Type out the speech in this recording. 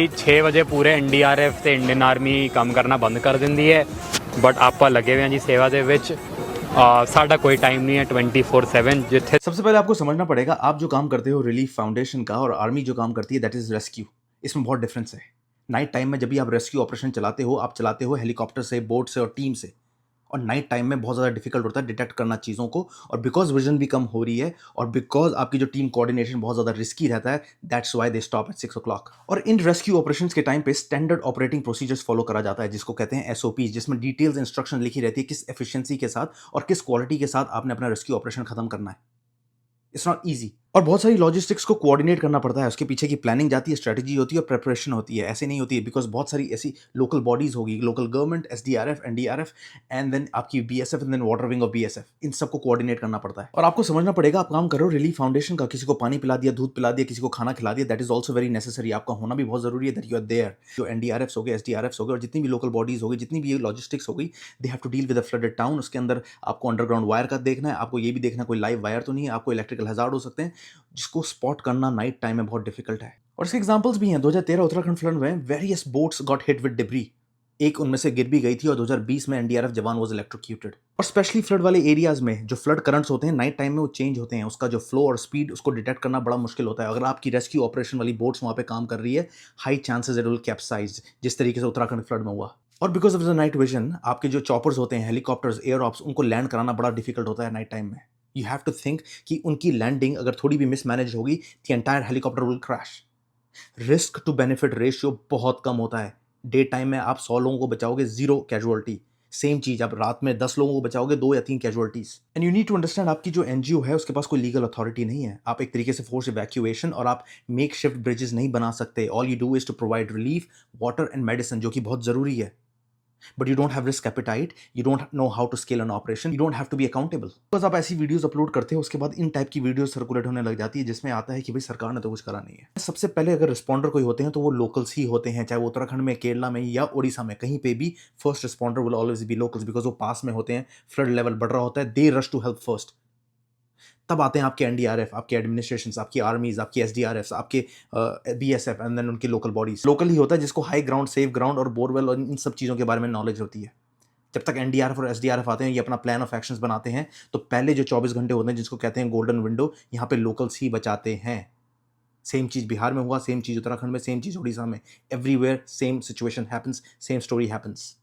6 ਵਜੇ ਪੂਰੇ NDRF ਤੇ ਇੰਡੀਅਨ ਆਰਮੀ ਕੰਮ ਕਰਨਾ ਬੰਦ ਕਰ ਦਿੰਦੀ ਹੈ, ਬਟ ਆਪਾਂ ਲੱਗੇ ਹੋਏ ਹਾਂ ਜੀ सेवा ਦੇ ਵਿੱਚ। साडा कोई टाइम नहीं है 24/7 जिथे। सबसे पहले आपको समझना पड़ेगा, आप जो काम करते हो रिलीफ फाउंडेशन का और आर्मी जो काम करती है दैट इज रेस्क्यू, इसमें बहुत डिफरेंस है। नाइट टाइम में जब भी आप रेस्क्यू ऑपरेशन चलाते हो, आप चलाते हो हेलीकॉप्टर से, बोट से और टीम से, और नाइट टाइम में बहुत ज़्यादा डिफिकल्ट होता है डिटेक्ट करना चीज़ों को, और बिकॉज विजन भी कम हो रही है और बिकॉज आपकी जो टीम कोऑर्डिनेशन बहुत ज़्यादा रिस्की रहता है, that's why they stop at 6 o'clock। और इन रेस्क्यू ऑपरेशंस के टाइम पे स्टैंडर्ड ऑपरेटिंग प्रोसीजर्स फॉलो करा जाता है, जिसको कहते हैं SOPs, जिसमें डिटेल्स इंस्ट्रक्शन लिखी रहती है किस एफिशिएंसी के साथ और किस क्वालिटी के साथ आपने अपना रेस्क्यू ऑपरेशन खत्म करना है। इट्स नॉट ईजी, और बहुत सारी लॉजिस्टिक्स को कोऑर्डिनेट करना पड़ता है, उसके पीछे की प्लानिंग जाती है, स्ट्रेटजी होती है और प्रिपरेशन होती है। ऐसे नहीं होती है, बिकॉज बहुत सारी ऐसी लोकल बॉडीज होगी, local government, SDRF, NDRF and then आपकी BSF and then water wing of BSF, इन सबको कोऑर्डिनेट करना पड़ता है। और आपको समझना पड़ेगा, आप काम करो रिलीफ फाउंडेशन का, किसी को पानी पिला दिया, दूध पिला दिया, किसी को खाना खिला दिया, that is also very necessary. आपका होना भी बहुत जरूरी है, दैट यू आर देयर। जो NDRFs हो गए, SDRFs हो गए और जितनी भी लोकल बॉडीज हो गई, जितनी भी लॉजिस्टिक्स हो गई, they have to deal with a flooded town. उसके अंदर आपको अंडरग्राउंड वायर का देखना है, आपको ये भी देखना कोई लाइव वायर तो नहीं है, आपको इलेक्ट्रिकल हैजार्ड हो सकते हैं, जिसको स्पॉट करना नाइट टाइम में बहुत डिफिकल्ट है। और इसके एग्जांपल्स भी हैं। 2013 उत्तराखंड फ्लड में various boats got hit with debris, एक उनमें से गिर भी गई थी, और 2020 में NDRF जवान वाज इलेक्ट्रोक्यूटेड। और स्पेशली फ्लड वाले एरियाज में जो फ्लड करंट्स होते हैं नाइट टाइम में वो चेंज होते हैं, उसका जो फ्लो और स्पीड उसको डिटेक्ट करना बड़ा मुश्किल होता है। अगर आपकी रेस्क्यू ऑपरेशन वाली बोट्स वहां पे काम कर रही है, high chances it will capsize, जिस तरीके से उत्तराखंड फ्लड में हुआ। और because of the night vision, आपके जो चॉपर्स होते हैं, हेलीकॉप्टर्स, एयरऑप्स, उनको लैंड कराना बड़ा डिफिकल्ट होता है नाइट टाइम में। यू हैव टू थिंक कि उनकी लैंडिंग अगर थोड़ी भी मिसमैनेज होगी, the entire helicopter will crash. Risk to benefit ratio बहुत कम होता है। डे टाइम में आप 100 लोगों को बचाओगे, 0 कैजुअलिटी। सेम चीज आप रात में 10 लोगों को बचाओगे, 2 या 3 casualties. And you need to understand, आपकी जो NGO है उसके पास कोई लीगल अथॉरिटी नहीं है। आप एक तरीके से फोर्स इवैक्यूएशन और आप मेक शिफ्ट ब्रिजेस नहीं बना सकते। All you do is to provide relief, water and medicine, जो कि बहुत जरूरी है। But you don't have risk appetite, you don't know how to scale an operation, you don't have to be accountable. बस आप ऐसी वीडियोस अपलोड करते हो, उसके बाद इन टाइप की वीडियोस सर्कुलेट होने लग जाती है, जिसमें आता है कि भाई सरकार ने तो कुछ करा नहीं है। सबसे पहले अगर रिस्पॉन्डर कोई होते हैं तो वो लोकल्स ही होते हैं, चाहे वो उत्तराखंड में, केरला में या उड़ीसा में, कहीं पे भी first responder will always be locals, because वो पास में होते हैं, फ्लड लेवल बढ़ रहा होता है, दे रश टू हेल्प फर्स्ट। तब आते हैं आपके NDRF, आपके एडमिनिस्ट्रेशंस, आपकी आर्मीज, आपकी SDRFs, आपके BSF एंड देन उनकी लोकल बॉडीज। लोकल ही होता है जिसको हाई ग्राउंड, सेफ ग्राउंड और बोरवेल और इन सब चीज़ों के बारे में नॉलेज होती है। जब तक NDRF और SDRF आते हैं, ये अपना प्लान ऑफ एक्शंस बनाते हैं, तो पहले जो 24 घंटे होते हैं, जिसको कहते हैं गोल्डन विंडो, यहाँ पे लोकल्स ही बचाते हैं। सेम चीज़ बिहार में हुआ, सेम चीज़ उत्तराखंड में, सेम चीज़ उड़ीसा में, everywhere same situation happens, same story happens.